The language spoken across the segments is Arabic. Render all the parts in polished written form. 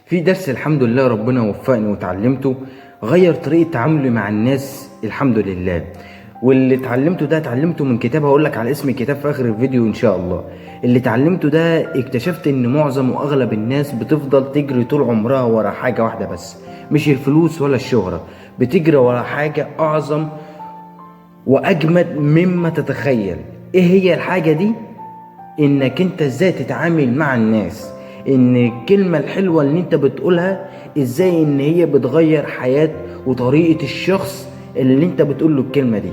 في درس الحمد لله ربنا وفقني وتعلمته، غير طريقة تعاملي مع الناس الحمد لله. واللي اتعلمته ده اتعلمته من كتاب، هقول لك على اسم الكتاب في اخر الفيديو ان شاء الله. اللي اتعلمته ده اكتشفت ان معظم واغلب الناس بتفضل تجري طول عمرها ورا حاجة واحدة بس، مش الفلوس ولا الشهرة. بتجري ورا حاجة اعظم واجمد مما تتخيل. ايه هي الحاجة دي؟ انك انت ازاي تتعامل مع الناس، ان الكلمة الحلوة اللي انت بتقولها ازاي ان هي بتغير حياة وطريقة الشخص اللي انت بتقول له الكلمة دي.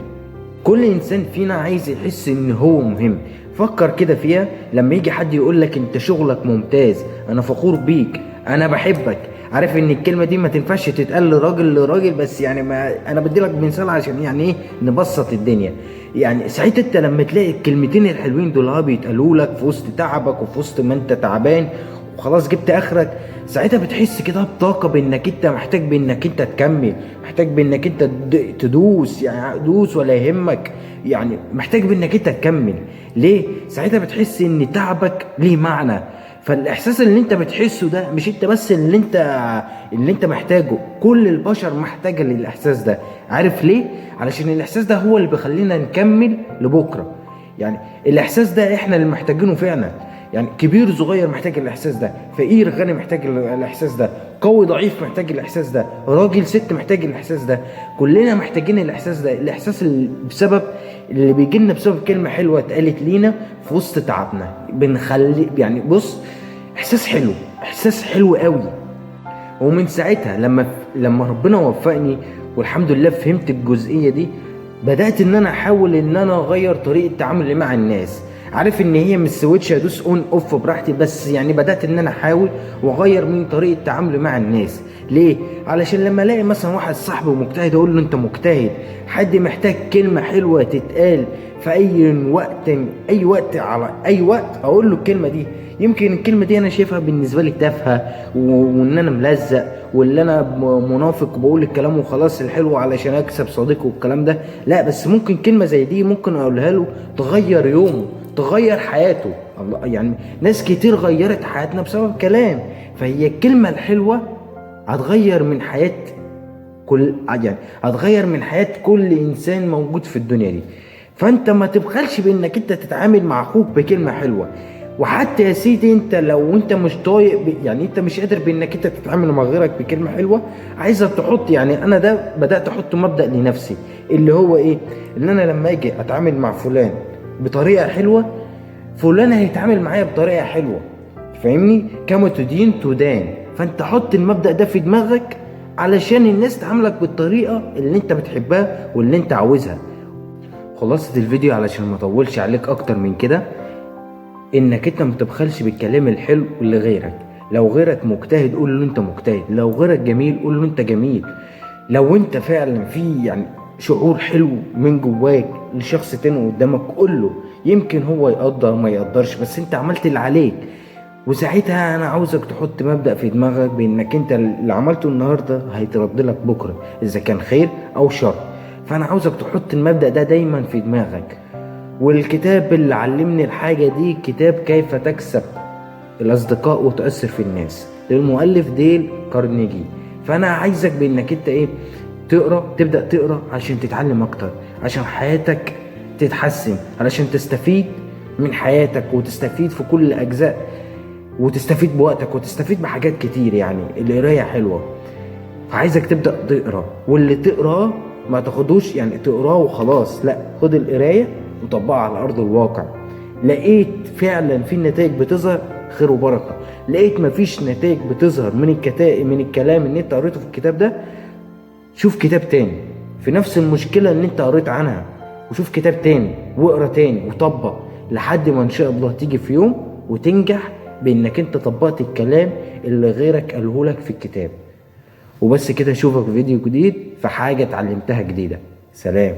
كل انسان فينا عايز يحس ان هو مهم. فكر كده فيها، لما يجي حد يقول لك انت شغلك ممتاز، انا فخور بيك، انا بحبك. عارف ان الكلمة دي ما تنفعش تتقال لراجل بس يعني ما انا بدي لك مثال عشان يعني ايه نبسط الدنيا. يعني ساعتها انت لما تلاقي الكلمتين الحلوين دول بيتقالوا لك في وسط تعبك وفي وسط ما انت تعبان وخلاص جبت اخرك، ساعتها بتحس كده بطاقه بانك انت محتاج بانك انت تكمل، محتاج بانك انت تدوس، يعني دوس ولا يهمك، يعني محتاج بانك انت تكمل. ليه؟ ساعتها بتحس ان تعبك ليه معنى. فالاحساس اللي انت بتحسه ده مش انت بس اللي انت محتاجه، كل البشر محتاجه للاحساس ده. عارف ليه؟ علشان الاحساس ده هو اللي بيخلينا نكمل لبكره. يعني الاحساس ده احنا اللي محتاجينه فعلا. يعني كبير صغير محتاج الاحساس ده، فقير غني محتاج الاحساس ده، قوي ضعيف محتاج الاحساس ده، راجل ست محتاج الاحساس ده. كلنا محتاجين الاحساس ده، الاحساس اللي بسبب اللي بيجي لنا بسبب كلمه حلوه اتقالت لينا في وسط تعبنا. بنخلي يعني بص، احساس حلو، احساس حلو قوي. ومن ساعتها لما ربنا وفقني والحمد لله فهمت الجزئيه دي، بدات ان انا احاول ان انا اغير طريقه تعاملي مع الناس. عارف ان هي مش سويتش ادوس اون اوف براحتي، بس يعني بدات ان انا احاول واغير من طريقه تعاملي مع الناس. ليه؟ علشان لما الاقي مثلا واحد صاحبي مجتهد اقول له انت مجتهد، حد محتاج كلمه حلوه تتقال في اي وقت على اي وقت اقول له الكلمه دي. يمكن الكلمه دي انا شايفها بالنسبه لي تافهه وان انا ملزق واللي انا منافق وبقول الكلام وخلاص الحلو علشان اكسب صديقه والكلام ده، لا، بس ممكن كلمه زي دي ممكن اقولها له تغير يومه، تغير حياته. الله، يعني ناس كتير غيرت حياتنا بسبب كلام. فهي الكلمه الحلوه هتغير من حياه يعني هتغير من حياه كل انسان موجود في الدنيا دي. فانت ما تبخلش بانك انت تتعامل مع اخوك بكلمه حلوه. وحتى يا سيدي انت لو انت مش طايق يعني انت مش قادر بانك انت تتعامل مع غيرك بكلمه حلوه، عايزك تحط، يعني انا ده بدات احط مبدا لنفسي اللي هو ايه، ان انا لما اجي اتعامل مع فلان بطريقه حلوه، فلان هيتعامل معايا بطريقه حلوه. فاهمني؟ كما تدين تدان. فانت حط المبدا ده في دماغك علشان الناس تعاملك بالطريقه اللي انت بتحبها واللي انت عاوزها. خلاصة الفيديو علشان ما اطولش عليك اكتر من كده، انك انت ما تبخلش بالكلام الحلو لغيرك. لو غيرك مجتهد قول له انت مجتهد، لو غيرك جميل قول له انت جميل. لو انت فعلا في يعني شعور حلو من جواك لشخص تاني قدامك قول له، يمكن هو يقدر ما يقدرش بس انت عملت اللي عليك. وساعتها انا عاوزك تحط مبدأ في دماغك بانك انت اللي عملته النهارده هيترد لك بكره، اذا كان خير او شر. فانا عاوزك تحط المبدأ ده دايما في دماغك. والكتاب اللي علمني الحاجة دي كتاب كيف تكسب الأصدقاء وتؤثر في الناس للمؤلف ديل كارنيجي. فأنا عايزك بإنك أنت إيه، تبدأ تقرأ عشان تتعلم أكتر، عشان حياتك تتحسن، علشان تستفيد من حياتك وتستفيد في كل أجزاء، وتستفيد بوقتك وتستفيد بحاجات كتير. يعني القراية حلوة، فعايزك تبدأ تقرأ. واللي تقراه ما تاخدوش يعني تقراه وخلاص، لا، خد القراية وطبقها على أرض الواقع. لقيت فعلا في نتائج بتظهر، خير وبركة. لقيت مفيش نتائج بتظهر من الكلام اللي انت قريته في الكتاب ده، شوف كتاب تاني في نفس المشكلة اللي انت قريت عنها، وشوف كتاب تاني واقرا تاني وطبق لحد ما ان شاء الله تيجي في يوم وتنجح بانك انت طبقت الكلام اللي غيرك قاله لك في الكتاب. وبس كده، اشوفك في فيديو جديد في حاجة اتعلمتها جديدة. سلام.